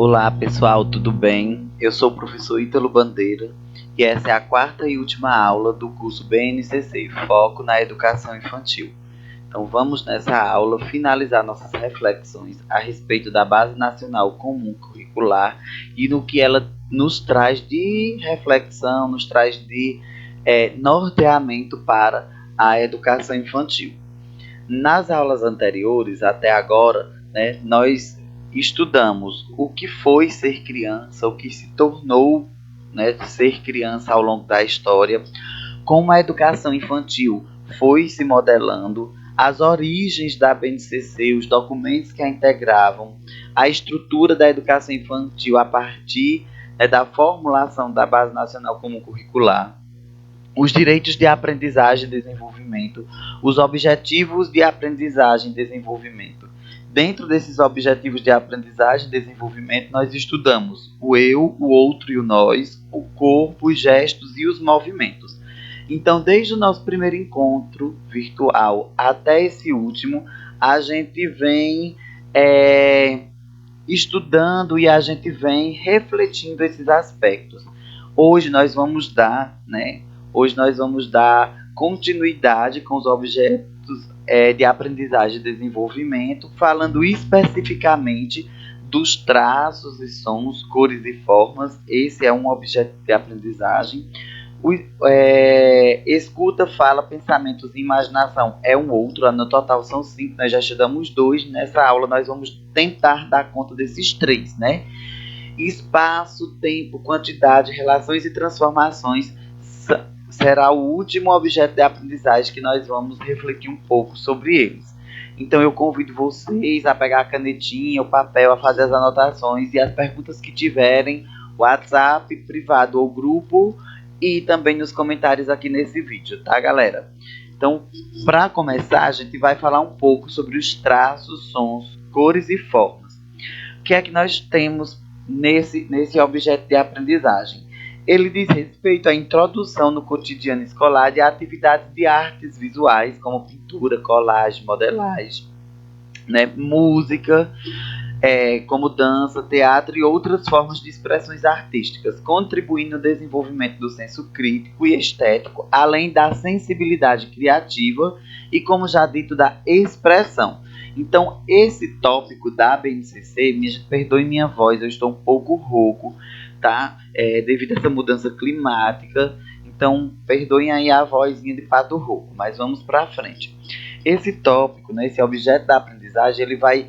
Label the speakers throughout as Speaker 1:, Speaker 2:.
Speaker 1: Olá pessoal, tudo bem? Eu sou o professor Ítalo Bandeira e essa é a quarta e última aula do curso BNCC, Foco na Educação Infantil. Então vamos nessa aula finalizar nossas reflexões a respeito da Base Nacional Comum Curricular e no que ela nos traz de reflexão, nos traz de norteamento para a educação infantil. Nas aulas anteriores, até agora, nós estudamos o que foi ser criança, o que se tornou, ser criança ao longo da história, como a educação infantil foi se modelando, as origens da BNCC, os documentos que a integravam, a estrutura da educação infantil a partir da formulação da Base Nacional Comum Curricular, os direitos de aprendizagem e desenvolvimento, os objetivos de aprendizagem e desenvolvimento. Dentro desses objetivos de aprendizagem e desenvolvimento, nós estudamos o eu, o outro e o nós, o corpo, os gestos e os movimentos. Então, desde o nosso primeiro encontro virtual até esse último, a gente vem estudando e a gente vem refletindo esses aspectos. Hoje nós vamos dar continuidade com os objetos de aprendizagem e desenvolvimento, falando especificamente dos traços e sons, cores e formas. Esse é um objeto de aprendizagem. Escuta, fala, pensamentos e imaginação é um outro. No total são 5, nós já estudamos 2. Nessa aula nós vamos tentar dar conta desses 3, Espaço, tempo, quantidade, relações e transformações será o último objeto de aprendizagem que nós vamos refletir um pouco sobre eles. Então eu convido vocês a pegar a canetinha, o papel, a fazer as anotações e as perguntas que tiverem, WhatsApp, privado ou grupo, e também nos comentários aqui nesse vídeo, tá, galera? Então, para começar, a gente vai falar um pouco sobre os traços, sons, cores e formas. O que é que nós temos nesse objeto de aprendizagem? Ele diz respeito à introdução no cotidiano escolar de atividades de artes visuais, como pintura, colagem, modelagem, música, como dança, teatro e outras formas de expressões artísticas, contribuindo no desenvolvimento do senso crítico e estético, além da sensibilidade criativa e, como já dito, da expressão. Então, esse tópico da BNCC, perdoe minha voz, eu estou um pouco rouco, tá? Devido a essa mudança climática, então perdoem aí a vozinha de pato rouco, mas vamos para frente. Esse tópico, esse objeto da aprendizagem, ele vai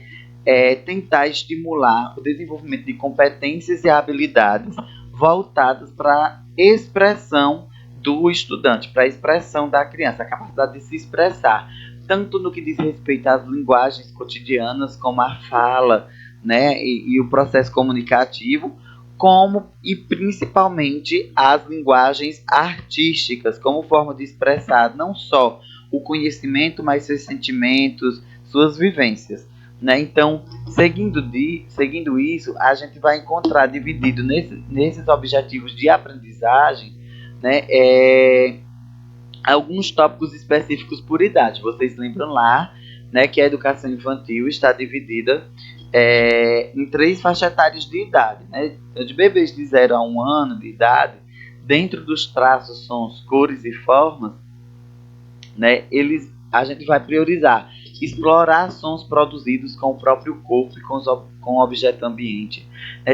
Speaker 1: tentar estimular o desenvolvimento de competências e habilidades voltadas para a expressão do estudante, para a expressão da criança, a capacidade de se expressar, tanto no que diz respeito às linguagens cotidianas, como a fala, e o processo comunicativo, como e principalmente as linguagens artísticas, como forma de expressar não só o conhecimento, mas seus sentimentos, suas vivências. Então, seguindo isso, a gente vai encontrar dividido nesses objetivos de aprendizagem, alguns tópicos específicos por idade. Vocês lembram lá, que a educação infantil está dividida em 3 faixas etárias de idade, Então, de bebês de 0 a 1 ano de idade, dentro dos traços, sons, cores e formas, a gente vai priorizar explorar sons produzidos com o próprio corpo e com o objeto ambiente,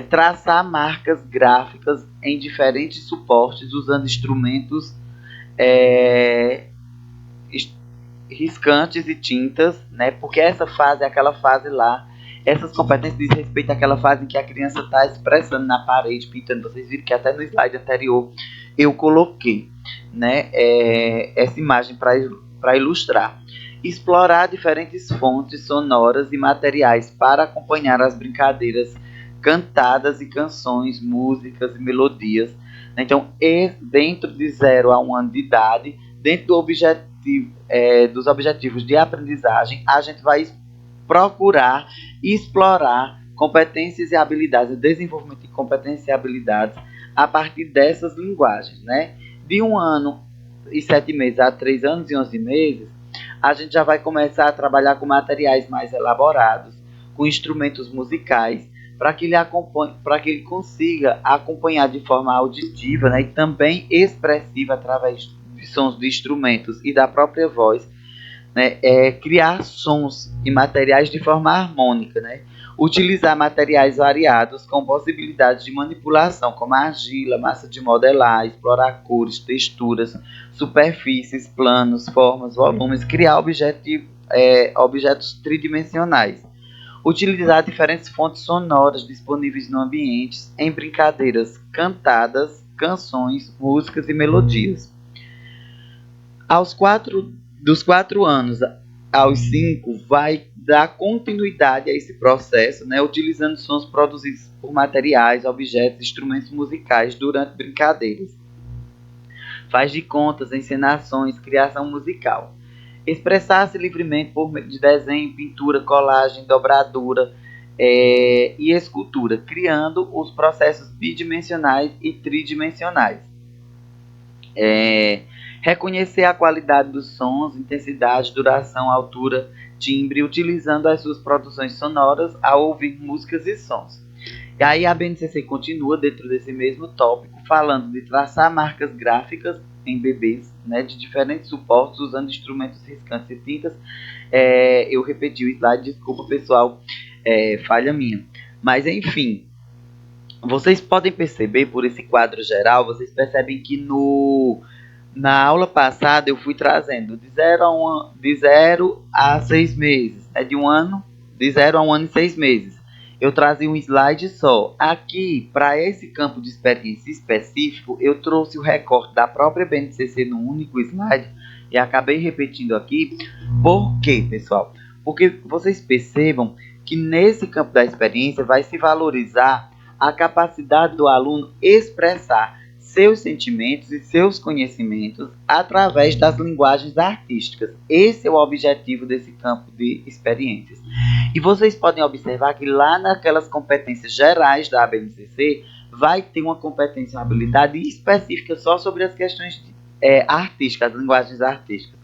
Speaker 1: traçar marcas gráficas em diferentes suportes usando instrumentos riscantes e tintas, porque essa fase é aquela fase lá, essas competências dizem respeito àquela fase em que a criança está expressando na parede, pintando. Vocês viram que até no slide anterior eu coloquei essa imagem para ilustrar. Explorar diferentes fontes sonoras e materiais para acompanhar as brincadeiras cantadas e canções, músicas e melodias. Então, dentro de 0 a 1 ano de idade, dentro dos objetivos de aprendizagem, a gente vai procurar explorar competências e habilidades, o desenvolvimento de competências e habilidades a partir dessas linguagens. De 1 ano e 7 meses a 3 anos e 11 meses, a gente já vai começar a trabalhar com materiais mais elaborados, com instrumentos musicais, para que ele acompanhe, para que ele consiga acompanhar de forma auditiva, né, e também expressiva através de sons de instrumentos e da própria voz, né, criar sons e materiais de forma harmônica, né, utilizar materiais variados com possibilidades de manipulação, como argila, massa de modelar, explorar cores, texturas, superfícies, planos, formas, volumes, criar objetos tridimensionais. Utilizar diferentes fontes sonoras disponíveis no ambiente em brincadeiras cantadas, canções, músicas e melodias. Dos 4 anos aos 5, vai dar continuidade a esse processo, né, utilizando sons produzidos por materiais, objetos, instrumentos musicais durante brincadeiras. Faz de contas, encenações, criação musical. Expressar-se livremente por meio de desenho, pintura, colagem, dobradura e escultura, criando os processos bidimensionais e tridimensionais. Reconhecer a qualidade dos sons, intensidade, duração, altura, timbre, utilizando as suas produções sonoras ao ouvir músicas e sons. E aí a BNCC continua dentro desse mesmo tópico, falando de traçar marcas gráficas em bebês, né, de diferentes suportes, usando instrumentos riscantes e tintas. Eu repeti o slide, desculpa pessoal, falha minha. Mas enfim, vocês podem perceber por esse quadro geral, vocês percebem que na aula passada eu fui trazendo de 0 a 6 meses, de 0 a 1 ano e 6 meses. Eu trazia um slide só. Aqui, para esse campo de experiência específico, eu trouxe o recorte da própria BNCC num único slide e acabei repetindo aqui. Por quê, pessoal? Porque vocês percebam que nesse campo da experiência vai se valorizar a capacidade do aluno expressar seus sentimentos e seus conhecimentos através das linguagens artísticas. Esse é o objetivo desse campo de experiências. E vocês podem observar que lá naquelas competências gerais da ABNCC vai ter uma competência, uma habilidade específica só sobre as questões artísticas, as linguagens artísticas.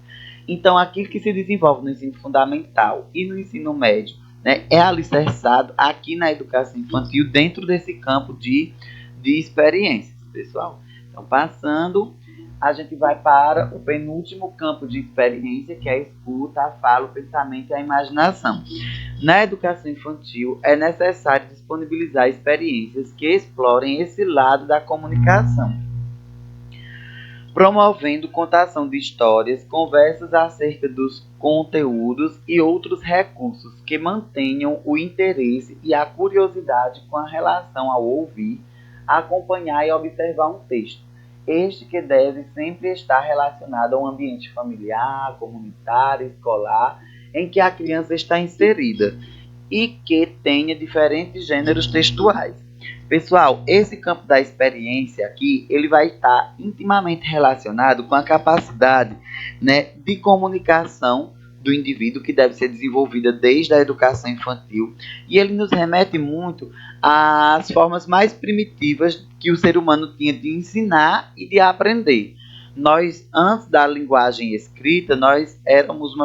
Speaker 1: Então, aquilo que se desenvolve no ensino fundamental e no ensino médio, né, é alicerçado aqui na educação infantil dentro desse campo de experiências, pessoal. Então, passando, a gente vai para o penúltimo campo de experiência, que é a escuta, a fala, o pensamento e a imaginação. Na educação infantil, é necessário disponibilizar experiências que explorem esse lado da comunicação, promovendo contação de histórias, conversas acerca dos conteúdos e outros recursos que mantenham o interesse e a curiosidade com a relação ao ouvir, acompanhar e observar um texto. Este que deve sempre estar relacionado a um ambiente familiar, comunitário, escolar, em que a criança está inserida e que tenha diferentes gêneros textuais. Pessoal, esse campo da experiência aqui, ele vai estar intimamente relacionado com a capacidade, né, de comunicação do indivíduo, que deve ser desenvolvida desde a educação infantil, e ele nos remete muito às formas mais primitivas que o ser humano tinha de ensinar e de aprender. Nós, antes da linguagem escrita, nós éramos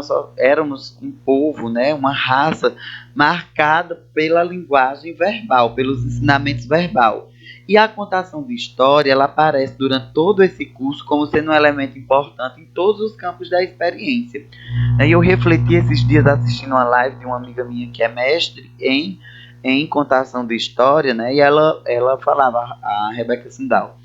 Speaker 1: um povo, né, uma raça marcada pela linguagem verbal, pelos ensinamentos verbal. E a contação de história, ela aparece durante todo esse curso como sendo um elemento importante em todos os campos da experiência. E eu refleti esses dias assistindo uma live de uma amiga minha que é mestre em contação de história, né, e ela falava, a Rebeca Sindal,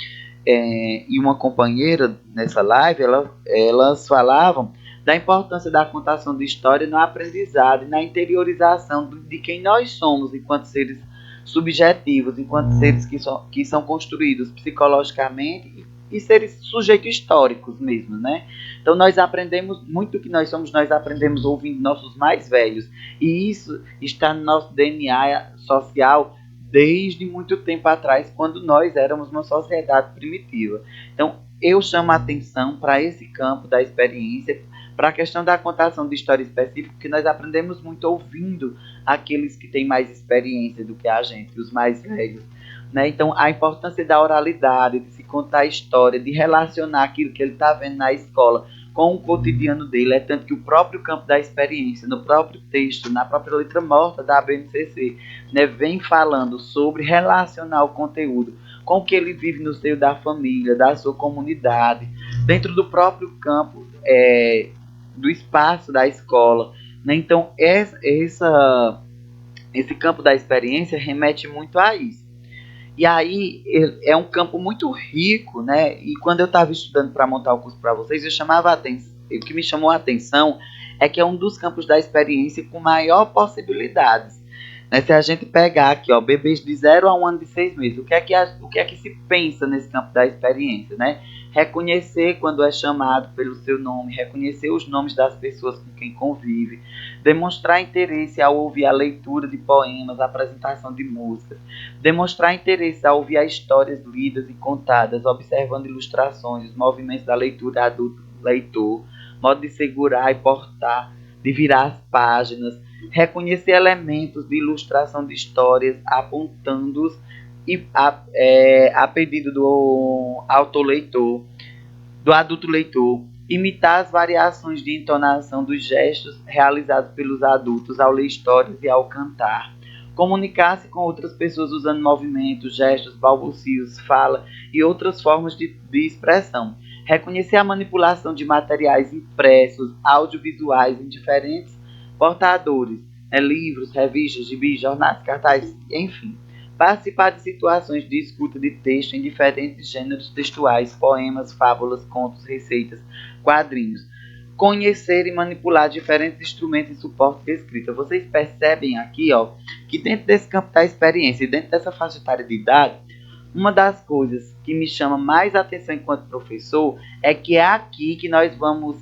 Speaker 1: e uma companheira nessa live, elas falavam da importância da contação de história no aprendizado e na interiorização de quem nós somos enquanto seres subjetivos, enquanto seres que são construídos psicologicamente e seres sujeitos históricos mesmo, né? Então nós aprendemos muito que nós somos, nós aprendemos ouvindo nossos mais velhos, e isso está no nosso DNA social desde muito tempo atrás, quando nós éramos uma sociedade primitiva. Então, eu chamo a atenção para esse campo da experiência, para a questão da contação de história específica, que nós aprendemos muito ouvindo aqueles que têm mais experiência do que a gente, os mais velhos. Né? Então, a importância da oralidade, de se contar a história, de relacionar aquilo que ele está vendo na escola com o cotidiano dele. É tanto que o próprio campo da experiência, no próprio texto, na própria letra morta da BNCC, né, vem falando sobre relacionar o conteúdo com o que ele vive no seio da família, da sua comunidade, dentro do próprio campo, do espaço da escola. Né? Então, esse campo da experiência remete muito a isso. E aí é um campo muito rico, né? E quando eu estava estudando para montar o curso para vocês, o que me chamou a atenção é que é um dos campos da experiência com maior possibilidades. Né? Se a gente pegar aqui, ó, bebês de 0 a 1 ano de 6 meses, o que é que se pensa nesse campo da experiência, né? Reconhecer quando é chamado pelo seu nome, reconhecer os nomes das pessoas com quem convive, demonstrar interesse ao ouvir a leitura de poemas, a apresentação de músicas, demonstrar interesse ao ouvir as histórias lidas e contadas, observando ilustrações, os movimentos da leitura adulto-leitor, modo de segurar e portar, de virar as páginas, reconhecer elementos de ilustração de histórias, apontando-os a pedido do autor-leitor, do adulto leitor, imitar as variações de entonação dos gestos realizados pelos adultos ao ler histórias e ao cantar, comunicar-se com outras pessoas usando movimentos, gestos, balbucios, fala e outras formas de expressão, reconhecer a manipulação de materiais impressos, audiovisuais em diferentes portadores, livros, revistas, gibis, jornais, cartazes, enfim. Participar de situações de escuta de texto em diferentes gêneros textuais, poemas, fábulas, contos, receitas, quadrinhos. Conhecer e manipular diferentes instrumentos e suportes de escrita. Vocês percebem aqui, ó, que dentro desse campo da experiência e dentro dessa faixa etária de idade, uma das coisas que me chama mais atenção enquanto professor é que é aqui que nós vamos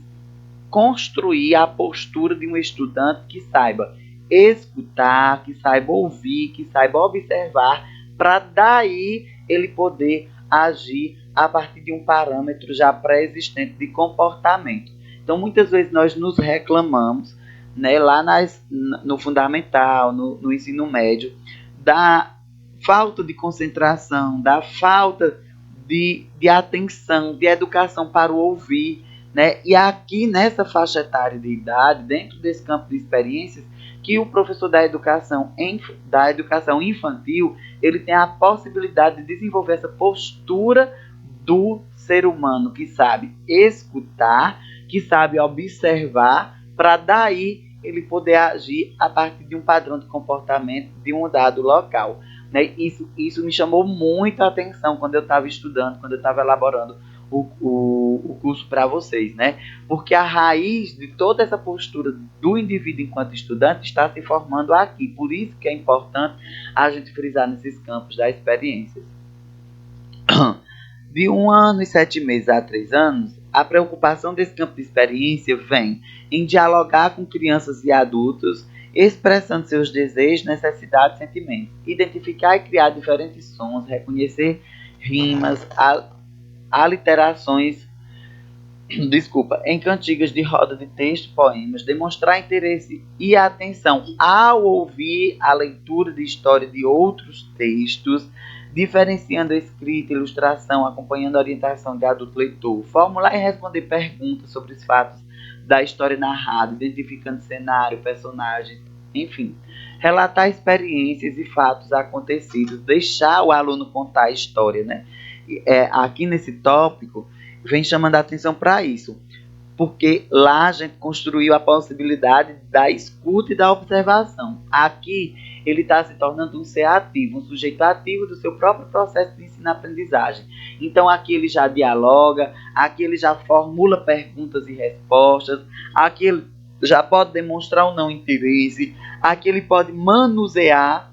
Speaker 1: construir a postura de um estudante que saiba escutar, que saiba ouvir, que saiba observar, para daí ele poder agir a partir de um parâmetro já pré-existente de comportamento. Então, muitas vezes nós nos reclamamos, né, lá no fundamental, no ensino médio, da falta de concentração, da falta de atenção, de educação para o ouvir, né? E aqui nessa faixa etária de idade, dentro desse campo de experiências, que o professor da educação infantil, ele tem a possibilidade de desenvolver essa postura do ser humano que sabe escutar, que sabe observar, para daí ele poder agir a partir de um padrão de comportamento de um dado local. Né? Isso me chamou muito a atenção quando eu estava estudando, quando eu estava elaborando o curso para vocês, né? Porque a raiz de toda essa postura do indivíduo enquanto estudante está se formando aqui. Por isso que é importante a gente frisar nesses campos das experiências. De 1 ano e 7 meses a 3 anos, a preocupação desse campo de experiência vem em dialogar com crianças e adultos, expressando seus desejos, necessidades e sentimentos, identificar e criar diferentes sons, reconhecer rimas, aliterações, em cantigas de roda de texto, poemas, demonstrar interesse e atenção ao ouvir a leitura de história de outros textos, diferenciando a escrita, ilustração, acompanhando a orientação de adulto leitor, formular e responder perguntas sobre os fatos da história narrada, identificando cenário, personagens, enfim. Relatar experiências e fatos acontecidos, deixar o aluno contar a história, né? Aqui nesse tópico, vem chamando a atenção para isso, porque lá a gente construiu a possibilidade da escuta e da observação. Aqui ele está se tornando um ser ativo, um sujeito ativo do seu próprio processo de ensino-aprendizagem. Então aqui ele já dialoga, aqui ele já formula perguntas e respostas, aqui ele já pode demonstrar ou não interesse, aqui ele pode manusear.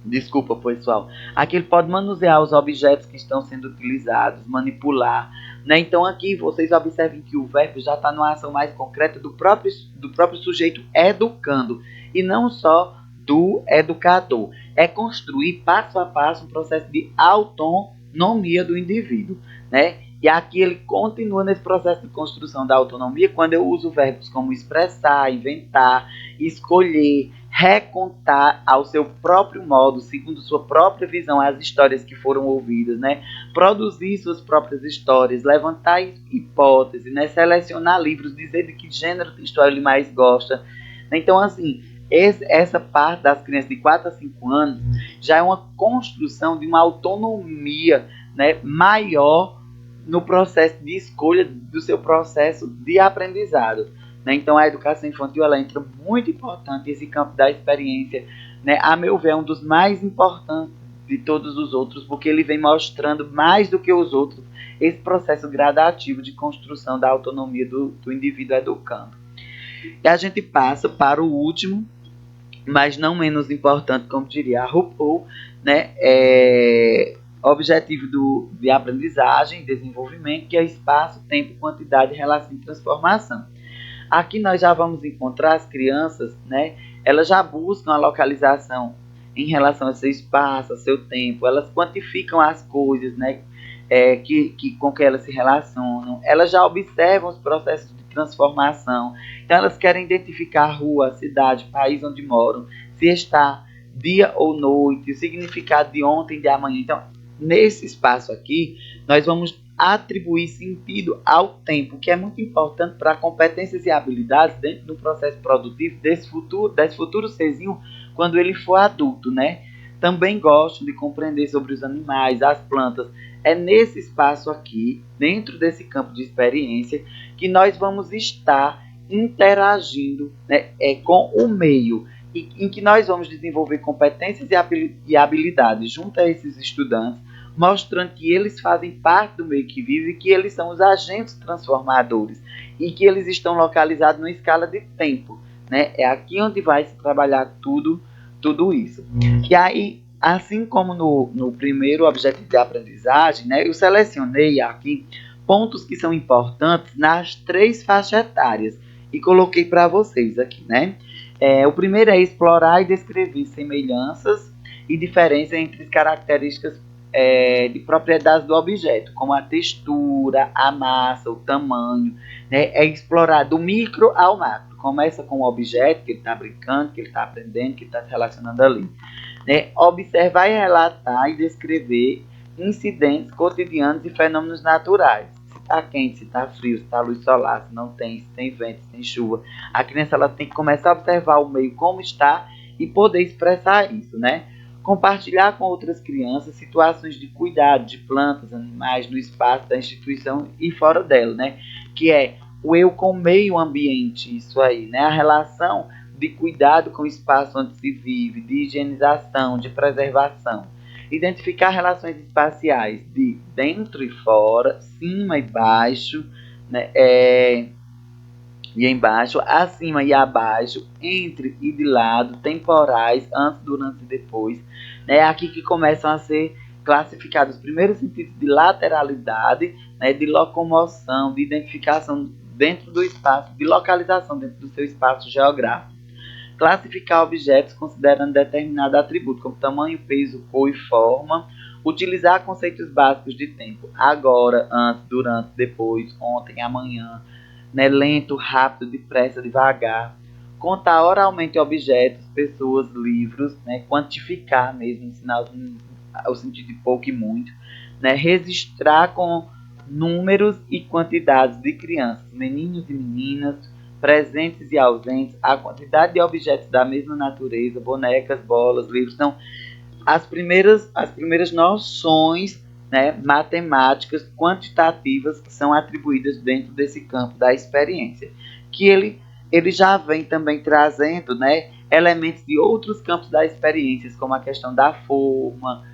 Speaker 1: Desculpa, pessoal. Aqui ele pode manusear os objetos que estão sendo utilizados, manipular. Né? Então aqui vocês observem que o verbo já está numa ação mais concreta do próprio sujeito educando. E não só do educador. É construir passo a passo um processo de autonomia do indivíduo. Né? E aqui ele continua nesse processo de construção da autonomia quando eu uso verbos como expressar, inventar, escolher, recontar ao seu próprio modo, segundo sua própria visão, as histórias que foram ouvidas, né? Produzir suas próprias histórias, levantar hipóteses, né? Selecionar livros, dizer de que gênero textual ele mais gosta. Então, assim, essa parte das crianças de 4 a 5 anos já é uma construção de uma autonomia, né, maior no processo de escolha do seu processo de aprendizado. Né? Então, a educação infantil ela entra muito importante, esse campo da experiência, né, a meu ver, é um dos mais importantes de todos os outros, porque ele vem mostrando mais do que os outros esse processo gradativo de construção da autonomia do indivíduo educando. E a gente passa para o último, mas não menos importante, como diria a RuPaul, né, objetivo de aprendizagem e desenvolvimento, que é espaço, tempo, quantidade, relação e transformação. Aqui nós já vamos encontrar as crianças, né, elas já buscam a localização em relação a seu espaço, a seu tempo, elas quantificam as coisas, né, com que elas se relacionam, elas já observam os processos de transformação, então elas querem identificar a rua, a cidade, o país onde moram, se está dia ou noite, o significado de ontem e de amanhã. Então, nesse espaço aqui, nós vamos atribuir sentido ao tempo, que é muito importante para competências e habilidades dentro do processo produtivo desse futuro serzinho quando ele for adulto, né? Também gosto de compreender sobre os animais, as plantas. É nesse espaço aqui, dentro desse campo de experiência, que nós vamos estar interagindo, né, com o meio, em que nós vamos desenvolver competências e habilidades junto a esses estudantes, mostrando que eles fazem parte do meio que vive, que eles são os agentes transformadores e que eles estão localizados numa escala de tempo. Né? É aqui onde vai se trabalhar tudo isso. E aí, assim como no primeiro objetivo de aprendizagem, né, eu selecionei aqui pontos que são importantes nas 3 faixas etárias e coloquei para vocês aqui, né? O primeiro é explorar e descrever semelhanças e diferenças entre as características de propriedades do objeto, como a textura, a massa, o tamanho, né? É explorar do micro ao macro. Começa com o objeto que ele está brincando, que ele está aprendendo, que ele está se relacionando ali. Né? Observar e relatar e descrever incidentes cotidianos e fenômenos naturais. Se está quente, se está frio, se está luz solar, se não tem, se tem vento, se tem chuva. A criança ela tem que começar a observar o meio como está e poder expressar isso, né? Compartilhar com outras crianças situações de cuidado de plantas, animais no espaço da instituição e fora dela, né? Que é o eu com o meio ambiente, isso aí, né? A relação de cuidado com o espaço onde se vive, de higienização, de preservação. Identificar relações espaciais de dentro e fora, cima e baixo, né? E embaixo, acima e abaixo, entre e de lado, temporais, antes, durante e depois. É aqui que começam a ser classificados os primeiros sentidos de lateralidade, né, de locomoção, de identificação dentro do espaço, de localização dentro do seu espaço geográfico. Classificar objetos considerando determinado atributo, como tamanho, peso, cor e forma. Utilizar conceitos básicos de tempo, agora, antes, durante, depois, ontem, amanhã, né, lento, rápido, depressa, devagar. Contar oralmente objetos, pessoas, livros, né, quantificar mesmo, ensinar o sentido de pouco e muito. Né, registrar com números e quantidades de crianças, meninos e meninas, presentes e ausentes, a quantidade de objetos da mesma natureza, bonecas, bolas, livros. Então, as primeiras noções, né, matemáticas quantitativas que são atribuídas dentro desse campo da experiência, que ele já vem também trazendo, né, elementos de outros campos da experiência, como a questão da forma,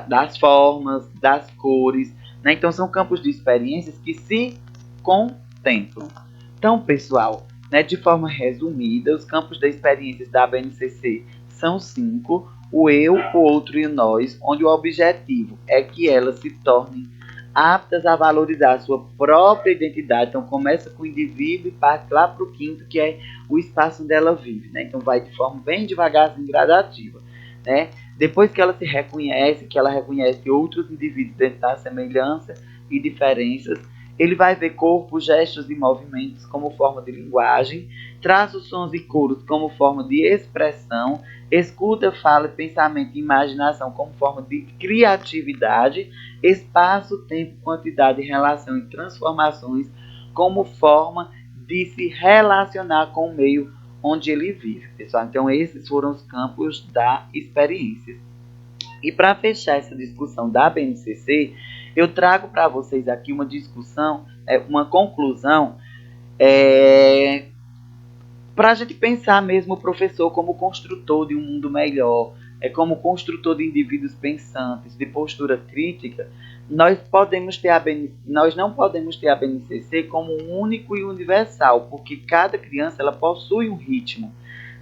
Speaker 1: das formas, das cores, né? Então são campos de experiências que se contemplam. Então, pessoal, né, de forma resumida, os campos de experiências da BNCC são 5, o eu, o outro e o nós, onde o objetivo é que elas se tornem aptas a valorizar a sua própria identidade. Então começa com o indivíduo e parte lá para o quinto, que é o espaço onde ela vive, né? Então vai de forma bem devagarzinho, gradativa, né? Depois que ela se reconhece, que ela reconhece outros indivíduos dentro da semelhança e diferenças, Ele vai ver corpos, gestos e movimentos como forma de linguagem, traços, sons e cores como forma de expressão, escuta, fala, pensamento e imaginação como forma de criatividade, espaço, tempo, quantidade, relação e transformações como forma de se relacionar com o meio onde ele vive, pessoal. Então, esses foram os campos da experiência. E para fechar essa discussão da BNCC, eu trago para vocês aqui uma discussão, uma conclusão, para a gente pensar mesmo o professor como construtor de um mundo melhor, como construtor de indivíduos pensantes, de postura crítica. Nós não podemos ter a BNCC como único e universal, porque cada criança ela possui um ritmo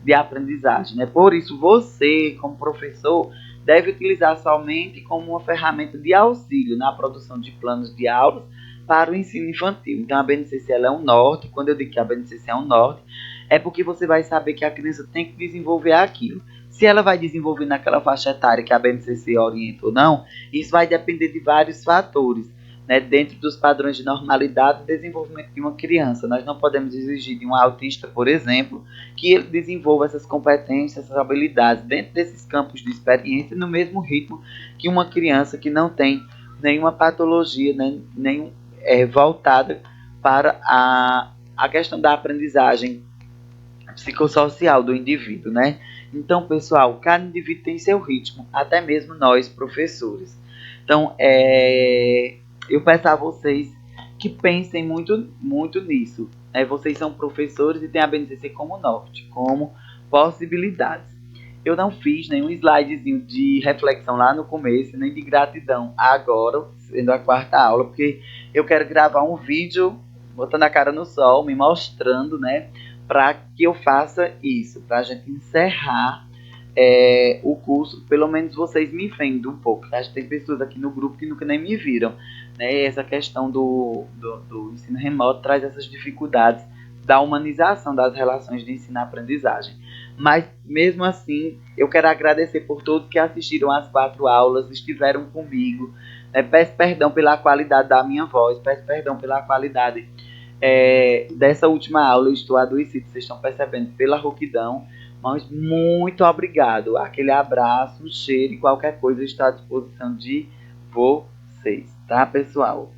Speaker 1: de aprendizagem, né? Por isso, você, como professor, deve utilizar somente como uma ferramenta de auxílio na produção de planos de aulas para o ensino infantil. Então, a BNCC ela é um norte. Quando eu digo que a BNCC é um norte, é porque você vai saber que a criança tem que desenvolver aquilo. Se ela vai desenvolver naquela faixa etária que a BNCC orienta ou não, isso vai depender de vários fatores, né, dentro dos padrões de normalidade e desenvolvimento de uma criança. Nós não podemos exigir de um autista, por exemplo, que ele desenvolva essas competências, essas habilidades dentro desses campos de experiência no mesmo ritmo que uma criança que não tem nenhuma patologia, nem voltada para a questão da aprendizagem psicossocial do indivíduo, né? Então, pessoal, cada indivíduo tem seu ritmo, até mesmo nós, professores. Então, eu peço a vocês que pensem muito nisso. Vocês são professores e têm a BNCC como norte, como possibilidades. Eu não fiz nenhum slidezinho de reflexão lá no começo, nem de gratidão agora, sendo a quarta aula, porque eu quero gravar um vídeo botando a cara no sol, me mostrando, né, para que eu faça isso, para a gente encerrar o curso. Pelo menos vocês me vendem um pouco. Acho que tem pessoas aqui no grupo que nunca nem me viram, né? Essa questão do ensino remoto traz essas dificuldades da humanização das relações de ensino-aprendizagem. Mas, mesmo assim, eu quero agradecer por todos que assistiram às 4 aulas, estiveram comigo. Peço perdão pela qualidade da minha voz, peço perdão pela qualidade dessa última aula. Eu estou adoecido, vocês estão percebendo pela rouquidão, mas muito obrigado. Aquele abraço, um cheiro e qualquer coisa está à disposição de vocês, tá, pessoal?